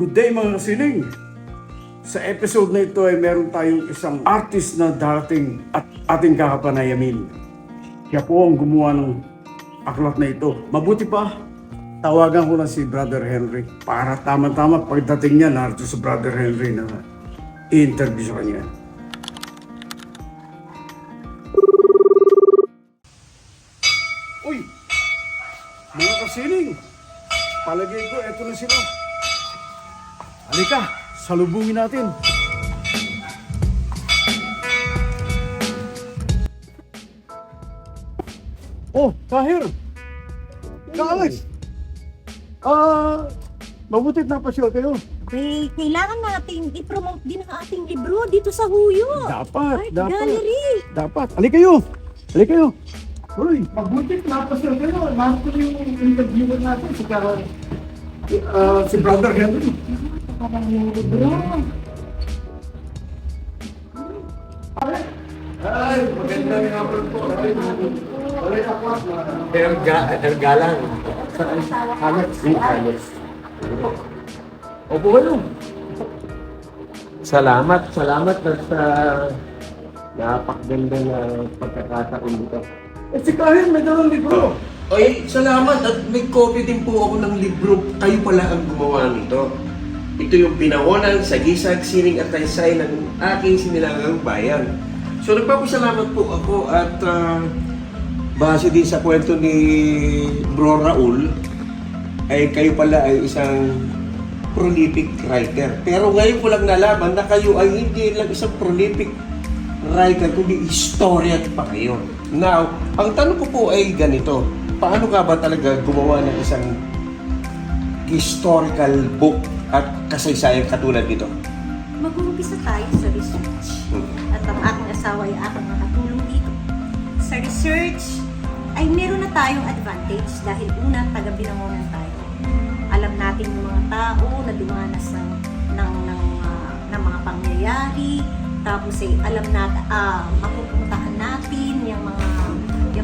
Good day mga kasiling! Sa episode na ito ay meron tayong isang artist na darating at ating kakapanayamin. Siya po ang gumawa ng aklat na ito. Mabuti pa, tawagan ko na si Brother Henry para tama-tama pagdating niya narito si Brother Henry na i-interview sa kanya. Uy! Mga kasiling! Palagay ko, eto na sila. Halika, salubungin natin. Oh, Tahir! Ka-Alex! Mabutit na pasyal kayo. Kailangan natin i-promote din ang ating libro dito sa Huyo. Dapat, Art dapat. Gallery. Dapat. Halika kayo! Halika kayo! Uy, mabutit na pasyal kayo. Narito yung interviewer natin si Brother Henry. Parang yung libro. Ay, magandang hapon po. Ergalang. Alex. Alex. Opo kayo. Salamat na sa napakaganda na pagkakataon dito. Si Tahir, may dalang libro. Ay, salamat at may copy din po ako ng libro. Kayo pala ang gumawa nito. Ito yung pinangonan sa gisag, sining at taysay ng aking sinilangang bayan. So nagpapasalamat po ako at base din sa kwento ni Bro Raul, ay kayo pala ay isang prolific writer. Pero ngayon ko lang nalaman na kayo ay hindi lang isang prolific writer, kundi historian pa kayo. Now, ang tanong ko po ay ganito, paano ka ba talaga gumawa ng isang historical book at kasaysayan katulad nito? Mag-uumpisa tayo sa research. At ang aking asawa ay aking nakatulong dito. Sa research ay meron na tayong advantage dahil una, taga-binangonan tayo. Alam natin yung mga tao na dumanas ng mga pangyayari. Tapos alam natin, mapupuntahan natin yung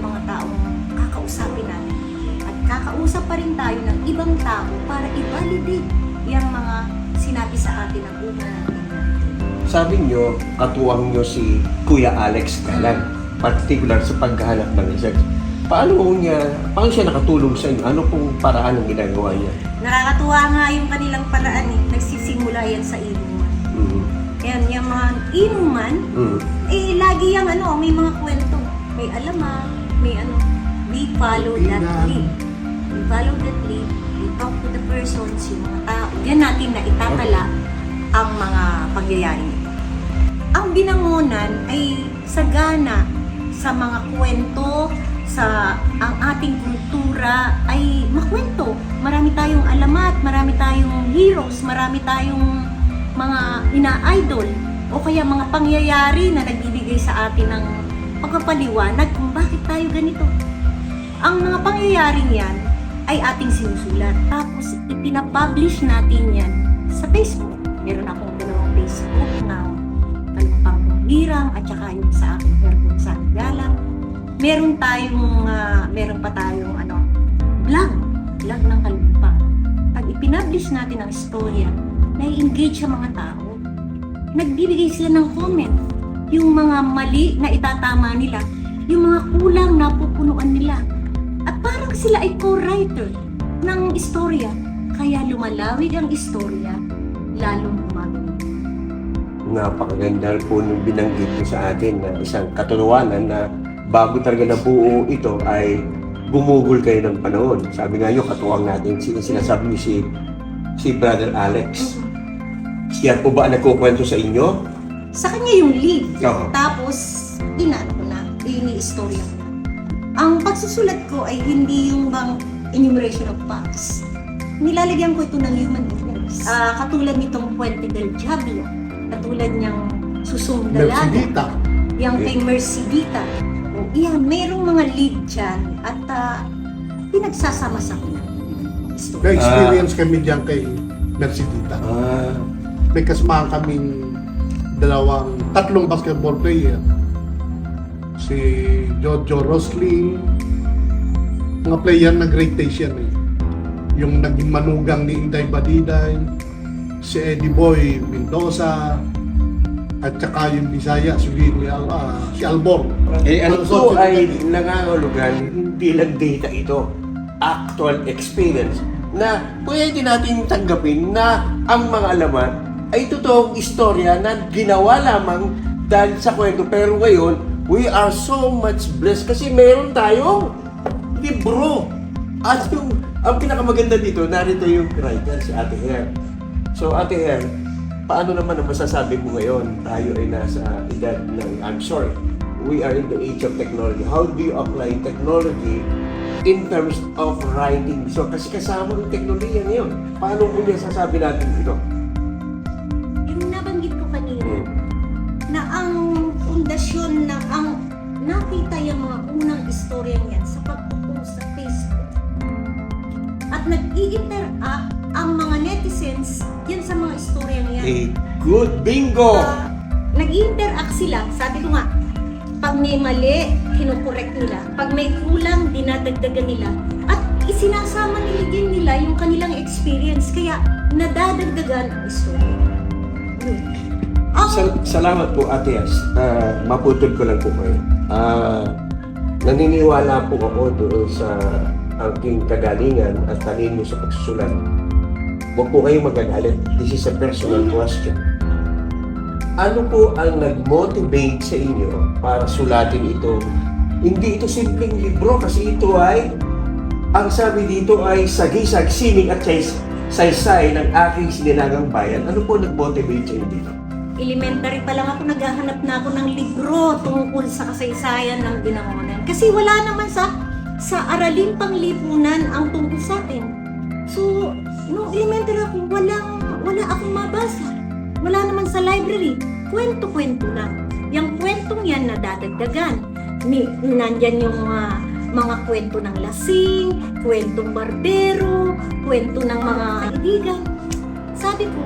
mga taong kakausapin natin. At kakausap pa rin tayo ng ibang tao para i-validate yung mga sinabi sa atin ng una natin. Sabi nyo, katuwang nyo si Kuya Alex Galang, particular sa paghahanap ng research. Paano siya nakatulong sa inyo? Ano pong paraan ang ginagawa niya? Nakakatuwa nga yung kanilang paraan eh. Nagsisimula yan sa inuman. Yan, yung mga inuman, lagi yung may mga kwento. May alaman, may we follow that lead. We follow that lead. We talk to the persons, yung mga tao. Yan natin na itatala ang mga pangyayari nito. Ang binangonan ay sagana sa mga kwento, ang ating kultura ay makwento. Marami tayong alamat, marami tayong heroes, marami tayong mga ina-idol o kaya mga pangyayari na nagbibigay sa atin ng pagpapaliwanag kung bakit tayo ganito. Ang mga pangyayaring yan ay ating sinusulat. Tapos ipinapublish natin yan sa Facebook. Meron akong dalawang Facebook na Talumpang Hirang at saka yung sa aking Herbon sa Galang. Meron pa tayong vlog ng Kalumpang. Pag ipinablish natin ang istorya, nai-engage sa mga tao. Nagbibigay sila ng comment. Yung mga mali na itatama nila, yung mga kulang na pupunuan nila. At parang sila ay co-writer ng istorya. Kaya lumalawig ang istorya, lalong gumagawin. Napakaganda po nung binanggit niyo sa atin na isang katotohanan na bago talaga nabuo ito ay gumugol kayo ng panahon. Sabi nga nyo, katuwang natin, sinasabi niyo si Brother Alex. Yan po ba ang nagkukwento sa inyo? Sa kanya yung lead. Oo. Tapos, ini-istorya ko na. Ang pagsusulat ko ay hindi yung bang enumeration of facts. Nilalagyan ko ito ng human events. Katulad nitong Puente del Diablo. Katulad niyang Susong Dalaga. Mercedita. Yung kay Mercedita. Yan, mayroong mga lead dyan at pinagsasama-sama na. Na-experience kami dyan kay Mercedita. May kasama kaming tatlong basketball player. Si Jojo Rosling, mga player na great taste yan eh. Yung naging manugang ni Inday Badiday, si Eddie Boy Mendoza, at saka yung Bisaya, si Albor. Ano po ay nangangahulugan, hindi lang data ito, actual experience na pwede natin tanggapin na ang mga alamat ay totoong istorya na ginawa lamang dahil sa kwento. Pero ngayon, we are so much blessed kasi meron tayong libro. At ang pinakamaganda dito, narito yung writer, si Ate Her. So Ate Her, paano naman ang masasabi mo ngayon? Tayo ay nasa edad ng, we are in the age of technology. How do you apply technology in terms of writing? So kasi kasama ng teknolohiya ngayon. Paano mo niya sasabi natin ito? Yung nabanggit ko kanina, na ang pundasyon na ang nakita yung mga unang istorya niyan sa pagpupost sa Facebook. At nag-i-interact ang mga netizens yan sa mga istorya niyan. Good bingo! Nag-i-interact sila, sabi ko nga, pag may mali, kinukorek nila. Pag may kulang, dinadagdagan nila. At isinasama nila yung kanilang experience. Kaya nadadagdagan ang istorya. Salamat po, Ate Yas. Maputol ko lang po kayo. Naniniwala po ako doon sa aking kagalingan at talino sa pagsusulat. Huwag po kayong magagalit. This is a personal question. Ano po ang nag-motivate sa inyo para sulatin ito? Hindi ito simpleng libro kasi ito ay, ang sabi dito ay sagisag, sining at saysay ng aking sinilagang bayan. Ano po nag-motivate sa inyo dito? Elementary pa lang ako, naghahanap na ako ng libro tungkol sa kasaysayan ng Binangonan. Kasi wala naman sa araling panglipunan ang tungkol sa atin. So, nung elementary ako, wala akong mabasa. Wala naman sa library. Kwento-kwento lang. Yung kwentong yan nadadagdagan. Nandyan yung mga kwento ng lasing, kwentong barbero, kwento ng mga kaibigan. Sabi ko,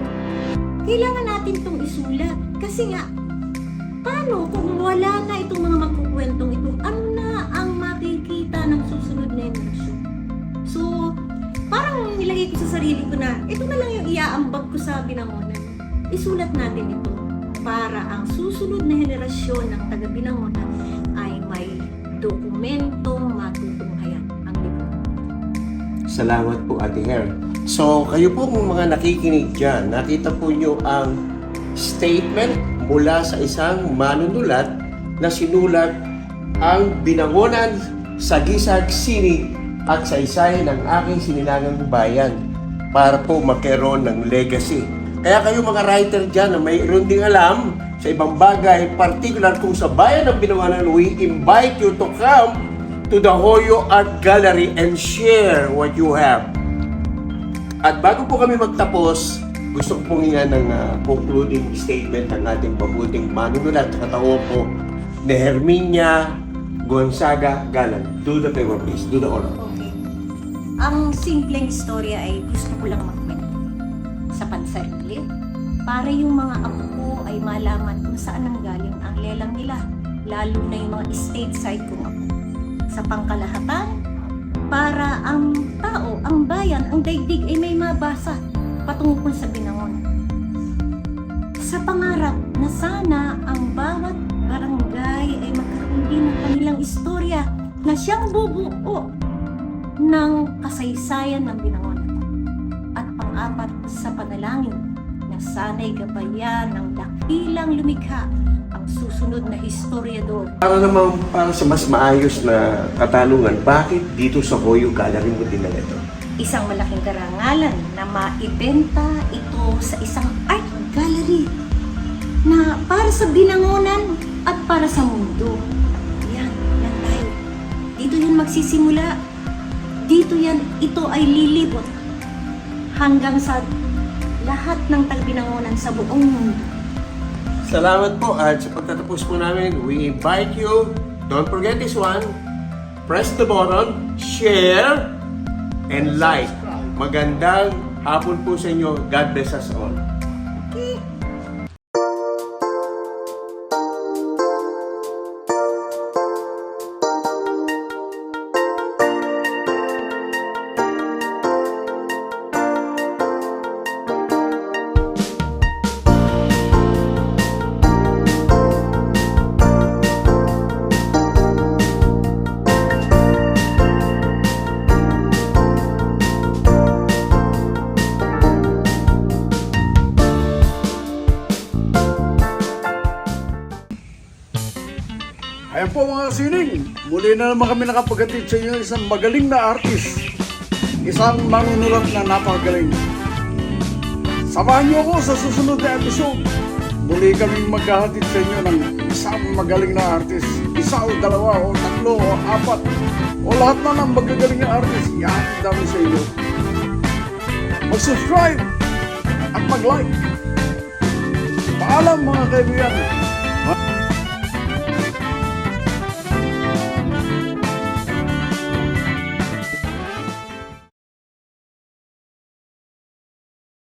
kailangan natin itong isulat. Kasi nga, paano kung wala na itong mga magkukwentong ito? Ano na ang makikita ng susunod na henerasyon? So, parang nilagay ko sa sarili ko na, ito na lang yung iaambag ko sa Binangonan. Isulat natin ito para ang susunod na henerasyon ng taga-Binangonan ay may dokumentong matutunghayan ang libro. Salamat po, Ate Her. So, kayo po mga nakikinig dyan, nakita po nyo ang statement mula sa isang manunulat na sinulat ang Binangonan, sagisag, sining at saysay ng aking sinilangang bayan para po magkaroon ng legacy. Kaya kayo mga writer dyan na mayroon ding alam sa ibang bagay, particular kung sa bayan ng Binangonan, we invite you to come to the Hoyo Art Gallery and share what you have. At bago po kami magtapos, gusto ko pong nga ng concluding statement ng ating mabuting manunulat sa katao po ni Herminia Gonzaga Galan. Do the favor please, do the honor. Okay. Ang simpleng istorya ay gusto ko lang magkwento sa pansarili para yung mga apo ko ay malaman kung saan nanggaling ang lelang nila, lalo na yung mga stateside kong apo. Sa pangkalahatan, para ang tao, ang bayan, ang daigdig ay may mabasa patungkol sa Binangonan. Sa pangarap na sana ang bawat barangay ay magkaroon din ng kanilang istorya na siyang bubuo ng kasaysayan ng Binangonan. At pang-apat sa panalangin na sana'y gabayan ng dakilang lumikha ang susunod na historiador. Para sa mas maayos na katanungan, bakit dito sa Hoyo Gallery mo dinala ito? Isang malaking karangalan na maibenta ito sa isang art gallery na para sa Binangonan at para sa mundo. Yan tayo. Dito yan magsisimula. Dito yan, ito ay lilibot hanggang sa lahat ng taga-Binangonan sa buong mundo. Salamat po at sa pagtatapos po namin, we invite you, don't forget this one, press the button, share, and like. Magandang hapon po sa inyo. God bless us all. Ayan po mga kasining, muli na naman kami nakapagatid sa inyo isang magaling na artist. Isang manunulat na napakagaling. Samahan niyo ako sa susunod na episode. Muli kaming maghahatid sa inyo ng isang magaling na artist. Isa o dalawa o tatlo o apat o lahat na ng magagaling na artist. Ihatid namin sa inyo. Mag-subscribe at mag-like. Paalam mga kaibigan.